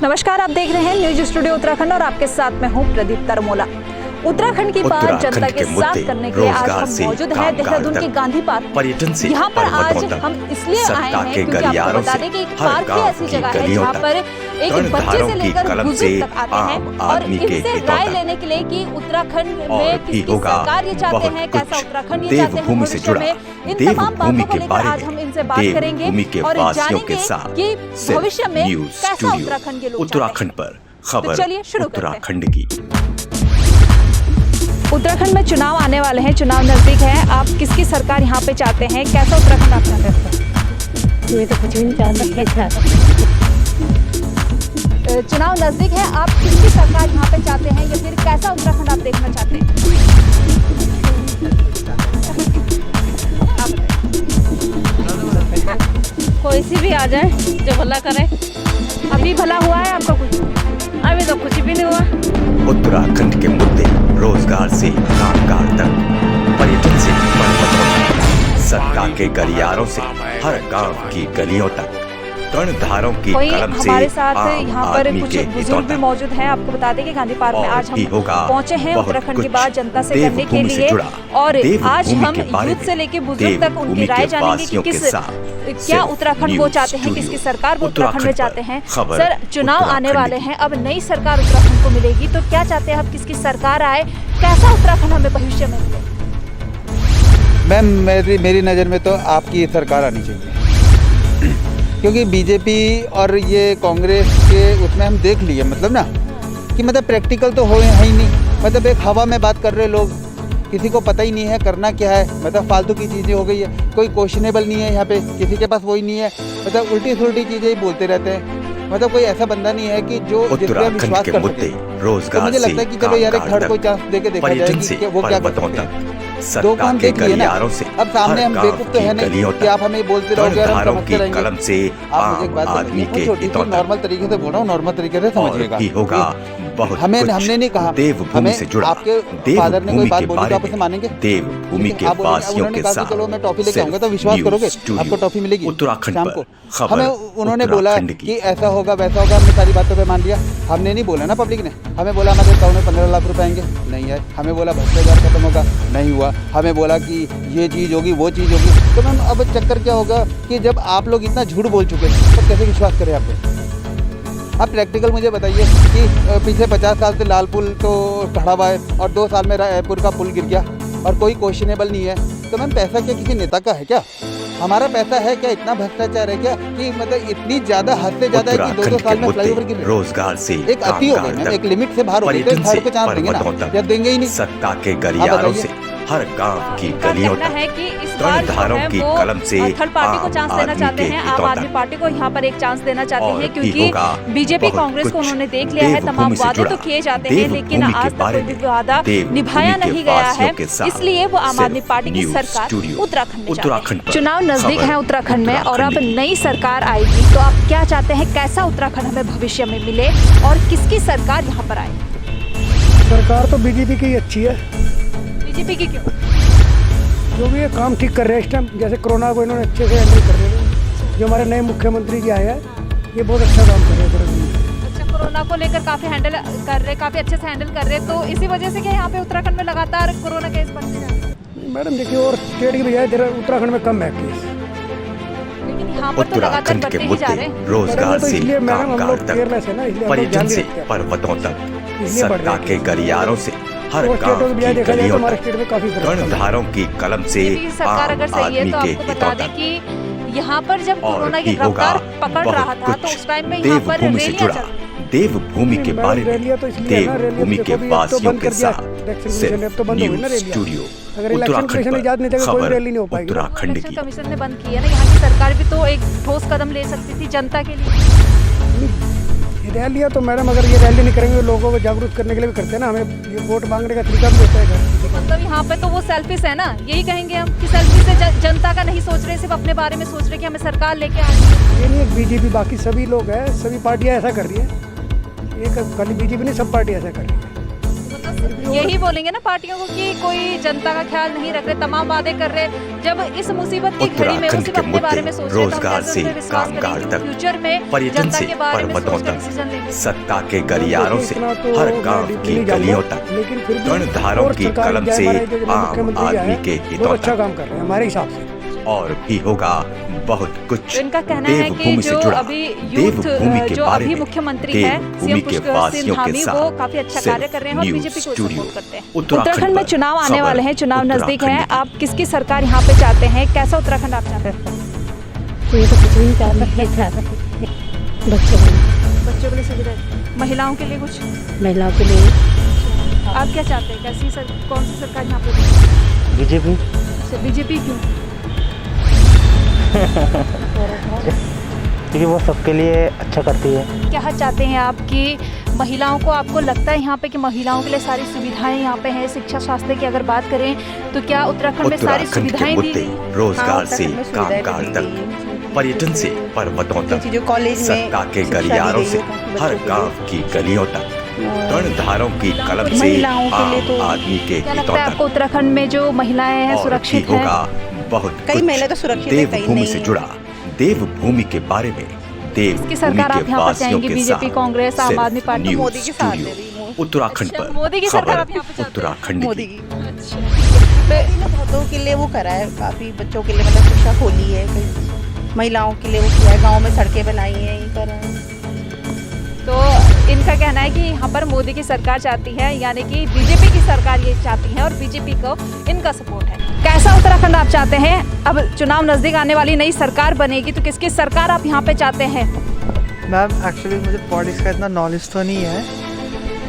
नमस्कार, आप देख रहे हैं न्यूज स्टूडियो उत्तराखंड और आपके साथ मैं हूं प्रदीप तरमोला। उत्तराखंड की बात जनता के साथ करने के लिए आज हम मौजूद हैं देहरादून के गांधी पार्क। पर्यटन से यहाँ पर आज हम इसलिए आए हैं क्योंकि आपको बता दें कि एक पार्क ही ऐसी जगह है जहाँ पर एक बच्चे से लेकर बुजुर्ग तक आते हैं और इनसे राय लेने के लिए कि उत्तराखंड में किसकी सरकार ये चाहते हैं, कैसा उत्तराखंड ये चाहते हैं भविष्य में। इन तमाम बातों को लेकर आज हम इनसे बात करेंगे और जानेंगे कि भविष्य में कैसा उत्तराखंड के लोग उत्तराखंड पर खबर। चलिए शुरू उत्तराखंड की। उत्तराखंड में चुनाव आने वाले हैं, चुनाव नजदीक है। आप किसकी सरकार यहाँ पे चाहते हैं, कैसा उत्तराखंड आप चाहते हैं? मैं तो कुछ भी नहीं चाहता। चुनाव नजदीक है, आप किसकी सरकार यहाँ पे चाहते हैं या फिर कैसा उत्तराखंड आप देखना चाहते हैं? कोई सी भी आ जाए जो भला करे। अभी भला हुआ है आपका कुछ? अभी तो कुछ भी नहीं हुआ। उत्तराखंड के मुद्दे रोजगार से कामगार तक, पर्यटन से पर्वतों तक, सत्ता के गलियारों से हर गांव की गलियों तक, कर्णधारों की कलम से हमारे साथ यहाँ पर कुछ बुजुर्ग भी मौजूद हैं। आपको बता दें कि गांधी पार्क में आज हम पहुंचे हैं उत्तराखंड की बात जनता से करने के लिए और आज हम यूथ से लेकर बुजुर्ग तक उनकी राय जानेंगे कि किस क्या उत्तराखंड वो चाहते हैं, किसकी सरकार वो उत्तराखंड में चाहते हैं। सर, चुनाव आने वाले हैं, अब नई सरकार उत्तराखंड को मिलेगी तो क्या चाहते हैं आप, किसकी सरकार आए, कैसा उत्तराखंड हमें भविष्य में मिले? मैम, मेरी नज़र में तो आपकी सरकार आनी चाहिए क्योंकि बीजेपी और ये कांग्रेस के उसमें हम देख लिए मतलब ना कि मतलब प्रैक्टिकल तो है ही नहीं। मतलब एक हवा में बात कर रहे लोग, किसी को पता ही नहीं है करना क्या है। मतलब फालतू की चीज़ें हो गई है, कोई क्वेश्चनेबल नहीं है यहाँ पे, किसी के पास वही नहीं है। मतलब उल्टी सुल्टी चीज़ें ही बोलते रहते हैं। मतलब कोई ऐसा बंदा नहीं है कि जो जिस पर विश्वास कर सके। तो मुझे लगता है कि चलो यार एक थर्ड को चांस देके देखा जाए कि वो क्या कर सकते हैं। दो को हम देख लिए ना, अब सामने हम बेवकूफ तो है नहीं कि आप हमें बोलते रहोगे और हम समझते रहेंगे। आप मुझे एक बात बताइए, छोटी सी नॉर्मल तरीके से बोल रहा हूँ, नॉर्मल तरीके से समझिएगा। हमने नहीं कहा, हमें आपके फादर ने कोई बात बोली तो आप उसे मानेंगे? देवभूमि के वासियों के साथ चलो मैं टॉफी लेके आऊंगा तो विश्वास करोगे आपको टॉफी मिलेगी शाम को? हमें उन्होंने बोला कि ऐसा होगा वैसा होगा, हमने सारी बातों पे मान लिया। हमने नहीं बोला ना, पब्लिक ने हमें बोला हमारे अकाउंट में 15 लाख रुपए आएंगे, नहीं आए। हमें बोला भ्रष्टाचार खत्म होगा, नहीं हुआ। हमें बोला कि ये चीज़ होगी वो चीज़ होगी। तो मैम अब चक्कर क्या होगा कि जब आप लोग इतना झूठ बोल चुके हैं तो कैसे विश्वास करें आप? आप प्रैक्टिकल मुझे बताइए कि पिछले 50 साल से लाल पुल तो खड़ा हुआ है और 2 साल में रायपुर का पुल गिर गया और कोई क्वेश्चनेबल नहीं है। तो मैम पैसा क्या किसी नेता का है क्या? हमारा पैसा है क्या? इतना भ्रष्टाचार है क्या कि मतलब इतनी ज्यादा हद से ज्यादा है कि 2-2 साल में फ्लाईओवर गिर रोजगार से एक अति हो गई, एक लिमिट से बाहर हो गई। तो थर्ड को चांस देंगे ना या देंगे ही नहीं? सत्ता के गलियारों से हर गांव की गलियों तक, है कि इस बार की कलम से थर्ड पार्टी को चांस देना चाहते हैं, आम आदमी पार्टी को यहाँ पर एक चांस देना चाहते हैं क्योंकि बीजेपी कांग्रेस को उन्होंने देख लिया है। तमाम वादे तो किए जाते हैं लेकिन आज तक कोई भी वादा निभाया नहीं गया है, इसलिए वो आम आदमी पार्टी की सरकार उत्तराखंड में चाहते हैं। चुनाव नजदीक है उत्तराखंड में और अब नई सरकार आएगी तो आप क्या चाहते हैं, कैसा उत्तराखंड हमें भविष्य में मिले और किसकी सरकार यहाँ पर आए? सरकार तो बीजेपी की अच्छी है। बीजेपी की क्यों? जो भी ये काम ठीक कर रहे हैं इस टाइम, जैसे कोरोना को इन्होंने अच्छे से हैंडल कर रहे हैं। जो हमारे नए मुख्यमंत्री जी आए हैं ये बहुत अच्छा काम कर रहे हैं। अच्छा, कोरोना को लेकर काफी हैंडल कर रहे, काफी अच्छे से हैंडल कर रहे, तो इसी वजह से क्या यहाँ पे उत्तराखंड में लगातार कोरोना केस बढ़ते जा रहे हैं? मैडम देखिए, और स्टेट की बजाय उत्तराखंड में कम है केस, लेकिन यहाँ पर तो लगातार बढ़ते ही जा रहे हैं। रोजगार से कामगार तक, केयरलेस है ना, इसलिए पर्यटन से पर्वतों तक, सत्ता के गलियारों से हर गांव की गलियों तक, कर्णधारों की कलम से सरकार अगर सही है तो आपको बता दें कि यहाँ पर जब कोरोना की रफ्तार पकड़ रहा था तो उस टाइम में यहाँ पर रैलियां चल, देवभूमि के बारे में, देवभूमि के वासियों के साथ न्यूज स्टूडियो उत्तराखंड पर खबर। उत्तराखंड की कमीशन ने बंद की है ना, यहाँ की सरकार भी तो एक ठोस कदम ले सकती थी जनता के लिए। रैलियाँ तो मैडम अगर ये रैली नहीं करेंगे लोगों को जागरूक करने के लिए भी करते हैं ना, हमें ये वोट मांगने का तरीका भी होता है। मतलब यहाँ पे तो वो सेल्फिश है ना, यही कहेंगे हम कि सेल्फी से जनता का नहीं सोच रहे, सिर्फ अपने बारे में सोच रहे कि हमें सरकार लेके आनी है। ये नहीं है बीजेपी, बाकी सभी लोग हैं, सभी पार्टियाँ ऐसा कर रही है। ये खाली बीजेपी नहीं, सब पार्टियाँ ऐसा कर रही है। मतलब यही बोलेंगे ना पार्टियों को कि कोई जनता का ख्याल नहीं रख रहे, तमाम वादे कर रहे। जब इस मुसीबत की घड़ी में वो सिर्फ अपने बारे में सोच रहे, रोजगार से कामगार तक, फ्यूचर में पर्यटन जनता से के बारे में पर्वतों सोच के डिसीजन लेंगे। तक, सत्ता के गलियारों से इतना तो हर गांव मैं की नहीं गलियों जानता, तक, लेकिन फिर भी कर्णधारों और की सरकार कलम जय से महाराज के जो आम मुख्यमंत्री जी आदमी आए, के बहुत हितों अच्छा तक, काम कर रहे हैं हमारे हिसाब से। और भी होगा बहुत कुछ। तो इनका कहना है कि देवभूमि से जो जुड़ा, अभी देवभूमि यूथ के जो बारे अभी में, मुख्यमंत्री है देवभूमि सीएम के पुष्कर सिंह वासियों के धामी, वो साथ काफी अच्छा सिर्फ कार्य कर रहे हैं और न्यूज़ बीजेपी को स्टूडियो, सपोर्ट करते हैं। उत्तराखंड उत्तराखंड में पर चुनाव आने खबर वाले हैं, चुनाव नजदीक है, उत्तराखंड आप किसकी सरकार यहाँ पे चाहते हैं? कैसा उत्तराखंड आप चाहते हैं? ये तो कुछ नहीं चाहता, बच्चों को, बच्चों के लिए सुविधा, महिलाओं के लिए कुछ, महिलाओं के लिए आप क्या चाहते हैं? कैसी कौन सी सरकार यहाँ पे? बीजेपी। बीजेपी क्यों? क्योंकि वो सबके लिए अच्छा करती है। क्या चाहते हैं आप कि महिलाओं को, आपको लगता है यहाँ पे कि महिलाओं के लिए सारी सुविधाएं यहाँ पे हैं? शिक्षा स्वास्थ्य की अगर बात करें तो क्या उत्तराखंड में सारी उत्तराखंड के सुविधाएं दी मुद्दे, गई? रोजगार से कामगार तक, पर्यटन से पर्वतों तक, जो कॉलेज में सत्ता के गलियारों से हर गांव की गलियों तक, कर्णधारों की कलम से महिलाओं के लिए आम तो आदमी के क्या हितों लगता है आपको तक, उत्तराखंड में जो महिलाएं हैं और सुरक्षित भी हैं? होगा बहुत कई कुछ। महिलाएं तो सुरक्षित हैं, कई देवभूमि नहीं से हैं। जुड़ा, देवभूमि के बारे में, किसकी देवभूमि सरकार आप के यहाँ पर वासियों चाहेंगे? के बीजेपी, साथ कांग्रेस, आम सिर्फ आदमी पार्टी? न्यूज़ मोदी के साथ स्टूडियो, दे रही उत्तराखंड अच्छा, पर मोदी की सरकार आप यहाँ पे खबर चाहते हैं? उत्तराखंड मोदी की। की अच्छा, मोदी ने बहुतों के लिए वो करा है, काफी बच्चों के लिए मतलब शिक्षा खोली है, कई महिलाओं के लिए वो किया है, गाँव में सड़कें बनाई हैं, ये करा है। तो इनका कहना है कि यहाँ पर मोदी की सरकार चाहती है, यानी कि बीजेपी की सरकार ये चाहती है और बीजेपी को इनका सपोर्ट है। कैसा उत्तराखंड आप चाहते हैं? अब चुनाव नजदीक आने वाली, नई सरकार बनेगी तो किसकी सरकार आप यहाँ पे चाहते हैं? मैम एक्चुअली मुझे पॉलिटिक्स का इतना नॉलेज तो नहीं है,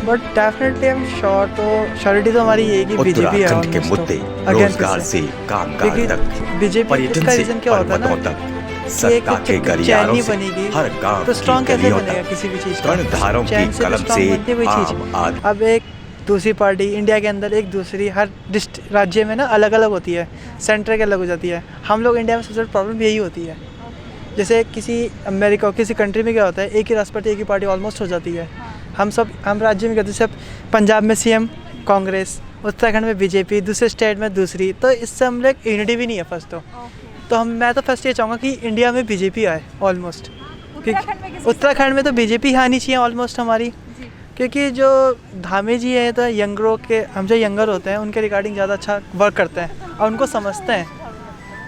but definitely I am sure, तो श्योरिटी तो हमारी ये कि बीजेपी है उत्तराखंड के मुद्दे, रोजगार से कामगार तक, बीजेपी पर्यटन का से रीजन क्या होता है पर्वतों ना, तक, कि एक सत्ता के गलियारों चैन से बनेगी हर गांव तो की स्ट्रॉन्ग कैसे गलियों बनेगा तक, किसी भी चीज़ का? कर्णधारों की चैन से कलम स्ट्रॉन्ग से बनती है कोई चीज़। आम आदमी। अब एक दूसरी पार्टी इंडिया के अंदर एक दूसरी हर राज्य में ना अलग अलग होती है, सेंटर के अलग हो जाती है। हम लोग इंडिया में सबसे बड़ी प्रॉब्लम यही होती है। जैसे किसी अमेरिका किसी कंट्री में क्या होता है, एक ही राष्ट्रपति एक ही पार्टी ऑलमोस्ट हो जाती है। हम राज्य में कहते हैं, जैसे पंजाब में सीएम कांग्रेस, उत्तराखंड में बीजेपी, दूसरे स्टेट में दूसरी, तो इससे हम लोग यूनिटी भी नहीं है फर्स्ट तो मैं तो फर्स्ट ये चाहूँगा कि इंडिया में बीजेपी आए ऑलमोस्ट, क्योंकि उत्तराखंड में तो बीजेपी आनी चाहिए ऑलमोस्ट हमारी, क्योंकि जो धामी जी है तो यंगरों के, हम जो यंगर होते हैं उनके रिगार्डिंग ज़्यादा अच्छा वर्क करते हैं और उनको समझते हैं,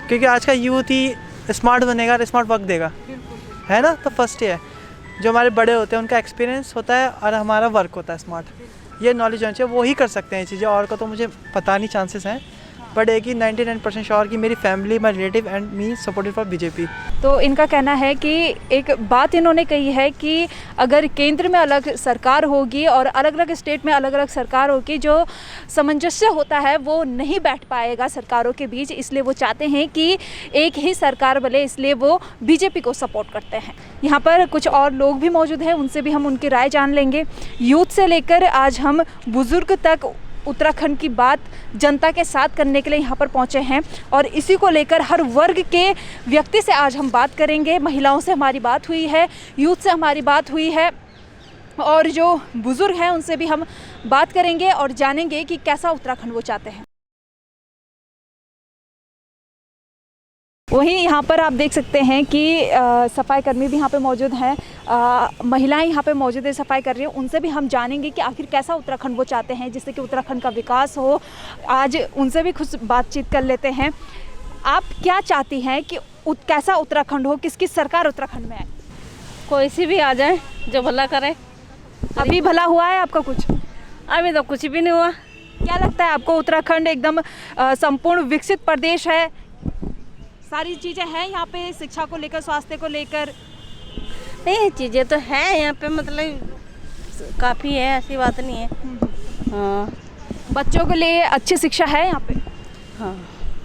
क्योंकि आज का यूथ ही स्मार्ट बनेगा और स्मार्ट वर्क देगा, है ना। तो फर्स्ट ये है, जो हमारे बड़े होते हैं उनका एक्सपीरियंस होता है और हमारा वर्क होता है स्मार्ट, ये नॉलेज होनी चाहिए, वो ही कर सकते हैं ये चीज़ें, और का तो मुझे पता नहीं चांसेस हैं, बट एक ही 99% श्योर कि मेरी family, my relative and me supported for BJP. तो इनका कहना है कि एक बात इन्होंने कही है कि अगर केंद्र में अलग सरकार होगी और अलग अलग स्टेट में अलग अलग सरकार होगी, जो सामंजस्य होता है वो नहीं बैठ पाएगा सरकारों के बीच, इसलिए वो चाहते हैं कि एक ही सरकार बने, इसलिए वो बीजेपी को सपोर्ट करते हैं। यहाँ पर कुछ और लोग भी मौजूद हैं, उनसे भी हम उनकी राय जान लेंगे। यूथ से लेकर आज हम बुजुर्ग तक उत्तराखंड की बात जनता के साथ करने के लिए यहाँ पर पहुँचे हैं और इसी को लेकर हर वर्ग के व्यक्ति से आज हम बात करेंगे। महिलाओं से हमारी बात हुई है, यूथ से हमारी बात हुई है और जो बुज़ुर्ग हैं उनसे भी हम बात करेंगे और जानेंगे कि कैसा उत्तराखंड वो चाहते हैं। वहीं यहाँ पर आप देख सकते हैं कि सफाई कर्मी भी यहाँ पे मौजूद हैं, महिलाएं यहाँ पे मौजूद है, सफाई कर रही हैं। उनसे भी हम जानेंगे कि आखिर कैसा उत्तराखंड वो चाहते हैं जिससे कि उत्तराखंड का विकास हो। आज उनसे भी कुछ बातचीत कर लेते हैं। आप क्या चाहती हैं कि कैसा उत्तराखंड हो, किसकी सरकार उत्तराखंड में आए? कोई सी भी आ जाए जो भला करे। अभी भला हुआ है आपका कुछ? अभी तो कुछ भी नहीं हुआ। क्या लगता है आपको उत्तराखंड एकदम संपूर्ण विकसित प्रदेश है, सारी चीज़ें हैं यहाँ पे, शिक्षा को लेकर, स्वास्थ्य को लेकर? नहीं, चीज़ें तो हैं यहाँ पे, मतलब काफ़ी है, ऐसी बात नहीं है। हाँ बच्चों के लिए अच्छी शिक्षा है यहाँ पे? हाँ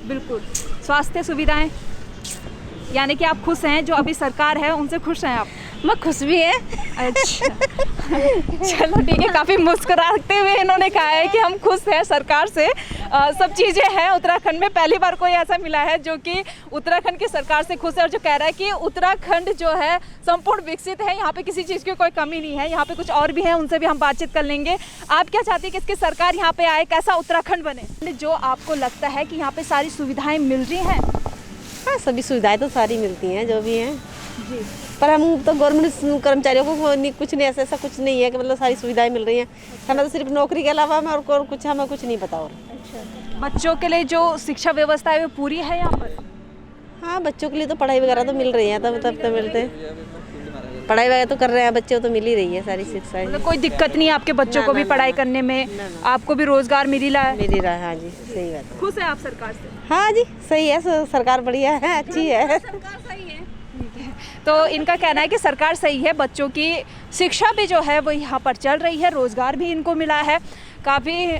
बिल्कुल। स्वास्थ्य सुविधाएं, यानी कि आप खुश हैं, जो अभी सरकार है उनसे खुश हैं आप? मैं खुश भी है। अच्छा चलो ठीक है, काफ़ी मुस्कुराते हुए इन्होंने कहा है कि हम खुश हैं सरकार से। सब चीज़ें हैं उत्तराखंड में, पहली बार कोई ऐसा मिला है जो कि उत्तराखंड की सरकार से खुश है और जो कह रहा है कि उत्तराखंड जो है संपूर्ण विकसित है, यहाँ पे किसी चीज़ की कोई कमी नहीं है। यहाँ पे कुछ और भी हैं, उनसे भी हम बातचीत कर लेंगे। आप क्या चाहती हैं कि इसकी सरकार यहाँ पे आए, कैसा उत्तराखंड बने? जो आपको लगता है कि यहाँ पे सारी सुविधाएँ मिल रही हैं? हाँ, सभी सुविधाएं तो सारी मिलती हैं जो भी हैं जी, पर हम तो गवर्नमेंट कर्मचारियों को कुछ नहीं, ऐसा कुछ नहीं है कि मतलब सारी सुविधाएं मिल रही हैं। हमें तो सिर्फ नौकरी के अलावा हमें और कुछ हमें कुछ नहीं पता। और बच्चों के लिए जो शिक्षा व्यवस्था है वो पूरी है यहाँ पर? हाँ, बच्चों के लिए तो पढ़ाई वगैरह तो मिल रही है, तब तो मिलते हैं, पढ़ाई वगैरह तो कर रहे हैं बच्चे, तो मिल ही रही है सारी शिक्षाएं। मतलब कोई दिक्कत नहीं आपके बच्चों को भी पढ़ाई करने में? आपको भी रोजगार मिल ही रहा है? मिल ही रहा है, हाँ जी, सही बात है। खुश है आप सरकार से? हाँ जी, सही है, सरकार बढ़िया है, अच्छी है। सरकार सही है। तो इनका कहना है कि सरकार सही है, बच्चों की शिक्षा भी जो है वो यहाँ पर चल रही है, रोजगार भी इनको मिला है। काफ़ी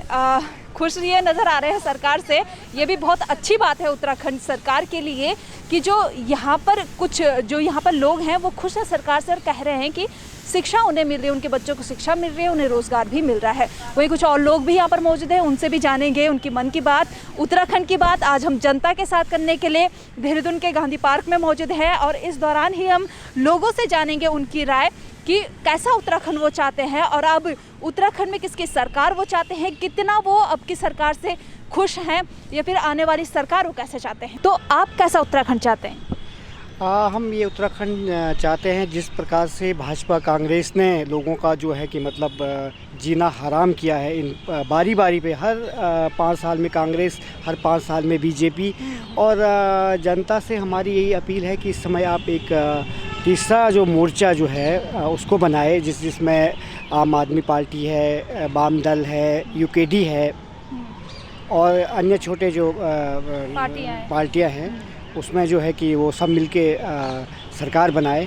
खुश ये नज़र आ रहे हैं सरकार से। ये भी बहुत अच्छी बात है उत्तराखंड सरकार के लिए कि जो यहाँ पर लोग हैं वो खुश हैं सरकार से और कह रहे हैं कि शिक्षा उन्हें मिल रही है, उनके बच्चों को शिक्षा मिल रही है, उन्हें रोज़गार भी मिल रहा है। वहीं कुछ और लोग भी यहाँ पर मौजूद हैं, उनसे भी जानेंगे उनकी मन की बात, उत्तराखंड की बात। आज हम जनता के साथ करने के लिए देहरादून के गांधी पार्क में मौजूद हैं और इस दौरान ही हम लोगों से जानेंगे उनकी राय कि कैसा उत्तराखंड वो चाहते हैं और अब उत्तराखंड में किसकी सरकार वो चाहते हैं, कितना वो अब की सरकार से खुश हैं या फिर आने वाली सरकार वो कैसे चाहते हैं। तो आप कैसा उत्तराखंड चाहते हैं? हम ये उत्तराखंड चाहते हैं जिस प्रकार से भाजपा कांग्रेस ने लोगों का जो है कि मतलब जीना हराम किया है। इन बारी बारी पे हर 5 साल में कांग्रेस, हर 5 साल में बीजेपी। और जनता से हमारी यही अपील है कि इस समय आप एक तीसरा जो मोर्चा जो है उसको बनाए, जिसमें आम आदमी पार्टी है, वाम दल है, यूकेडी है और अन्य छोटे जो पार्टियां हैं, उसमें जो है कि वो सब मिलके सरकार बनाए,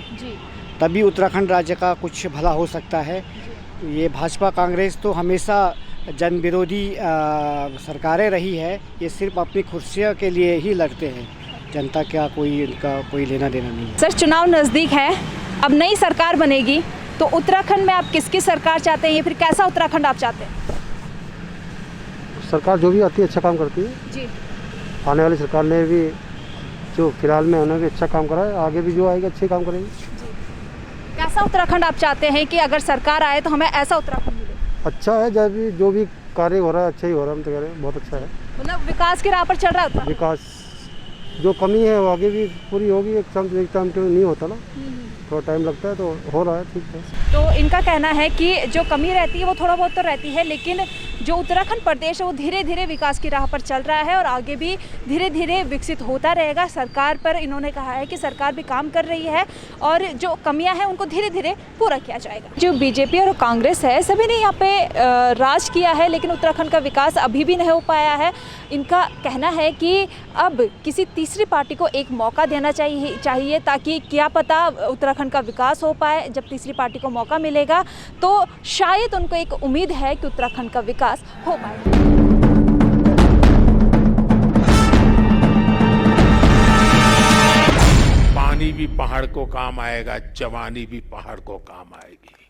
तभी उत्तराखंड राज्य का कुछ भला हो सकता है। ये भाजपा कांग्रेस तो हमेशा जन विरोधी सरकारें रही है, ये सिर्फ अपनी कुर्सियों के लिए ही लड़ते हैं, जनता का इनका कोई लेना देना नहीं है। सर, चुनाव नज़दीक है, अब नई सरकार बनेगी तो उत्तराखंड में आप किसकी सरकार चाहते हैं या फिर कैसा उत्तराखंड आप चाहते हैं? सरकार जो भी आती है अच्छा काम करती है जी। आने वाली सरकार ने भी जो फिलहाल में उन्होंने भी अच्छा काम करा है, आगे भी जो आएगा अच्छे काम करेंगे। कैसा उत्तराखंड आप चाहते हैं कि अगर सरकार आए तो हमें ऐसा उत्तराखंड मिले? अच्छा है, जो भी कार्य हो रहा है अच्छा ही हो रहा है, हम तो कह रहे हैं बहुत अच्छा है। मतलब विकास की राह पर चल रहा है उत्तराखंड? विकास जो कमी है वो आगे भी पूरी होगी, एक टाइम तो नहीं होता ना, थोड़ा टाइम लगता है, तो हो रहा है, ठीक है। तो इनका कहना है कि जो कमी रहती है वो थोड़ा बहुत तो रहती है, लेकिन जो उत्तराखंड प्रदेश है वो धीरे धीरे विकास की राह पर चल रहा है और आगे भी धीरे धीरे विकसित होता रहेगा। सरकार पर इन्होंने कहा है कि सरकार भी काम कर रही है और जो कमियां हैं उनको धीरे धीरे पूरा किया जाएगा। जो बीजेपी और कांग्रेस है सभी ने यहाँ पे राज किया है, लेकिन उत्तराखंड का विकास अभी भी नहीं हो पाया है। इनका कहना है कि अब किसी तीसरी पार्टी को एक मौका देना चाहिए ताकि क्या पता उत्तराखंड का विकास हो पाए। जब तीसरी पार्टी को मौका मिलेगा तो शायद उनको एक उम्मीद है कि उत्तराखंड का विकास हो पाए। पानी भी पहाड़ को काम आएगा, जवानी भी पहाड़ को काम आएगी।